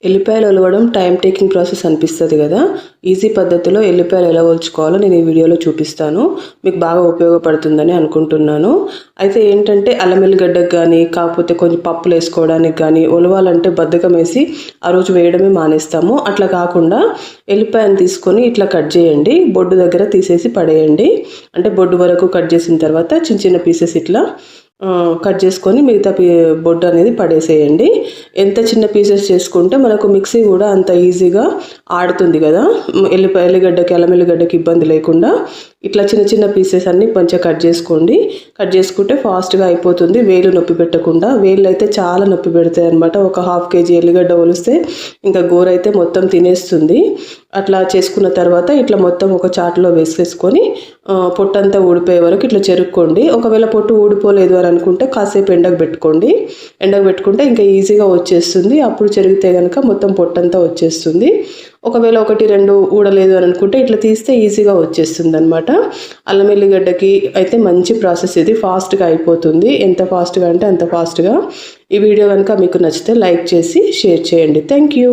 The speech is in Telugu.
ఎల్లిపాయలు ఒలవడం టైం టేకింగ్ ప్రాసెస్ అనిపిస్తుంది కదా. ఈజీ పద్ధతిలో ఎల్లిపాయలు ఎలా ఒలుచుకోవాలో నేను ఈ వీడియోలో చూపిస్తాను. మీకు బాగా ఉపయోగపడుతుందని అనుకుంటున్నాను. అయితే ఏంటంటే అల్లం ఎల్లిగడ్డకు కానీ కాకపోతే కొంచెం పప్పులు వేసుకోవడానికి కానీ ఒలవాలంటే బద్ధకం వేసి ఆ రోజు వేయడమే మానేస్తాము. అట్లా కాకుండా ఎల్లిపాయను తీసుకొని ఇట్లా కట్ చేయండి. బొడ్డు దగ్గర తీసేసి పడేయండి. అంటే బొడ్డు వరకు కట్ చేసిన తర్వాత చిన్న చిన్న పీసెస్ ఇట్లా కట్ చేసుకొని మిగతా బొడ్డు అనేది పడేసేయండి. ఎంత చిన్న పీసెస్ చేసుకుంటే మనకు మిక్సీ కూడా అంత ఈజీగా ఆడుతుంది కదా. ఎల్లిగడ్డకి అల్లం ఎల్లిగడ్డకి ఇబ్బంది లేకుండా ఇట్లా చిన్న చిన్న పీసెస్ అన్నీ కొంచెం కట్ చేసుకోండి. కట్ చేసుకుంటే ఫాస్ట్గా అయిపోతుంది. వేలు నొప్పి పెట్టకుండా. వేళ్ళు అయితే చాలా నొప్పి పెడతాయి అనమాట. ఒక 1/2 kg ఎల్లిగడ్డ ఒలిస్తే ఇంకా గోర అయితే మొత్తం తినేస్తుంది. అట్లా చేసుకున్న తర్వాత ఇట్లా మొత్తం ఒక చాటులో వేసేసుకొని పొట్టంతా ఊడిపోయే వరకు ఇట్లా చెరుక్కోండి. ఒకవేళ పొట్టు ఊడిపోలేదు అని అనుకుంటే కాసేపు ఎండకు పెట్టుకోండి. ఎండకు పెట్టుకుంటే ఇంకా ఈజీగా వచ్చేస్తుంది. అప్పుడు చెరిగితే కనుక మొత్తం పొట్టంతా వచ్చేస్తుంది. ఒకవేళ 1-2 ఊడలేదు అని అనుకుంటే ఇట్లా తీస్తే ఈజీగా వచ్చేస్తుంది అనమాట. అల్లం ఎల్లిగడ్డకి అయితే మంచి ప్రాసెస్ ఇది. ఫాస్ట్గా అయిపోతుంది. ఎంత ఫాస్ట్గా అంటే అంత ఫాస్ట్గా. ఈ వీడియో కనుక మీకు నచ్చితే లైక్ చేసి షేర్ చేయండి. Thank you.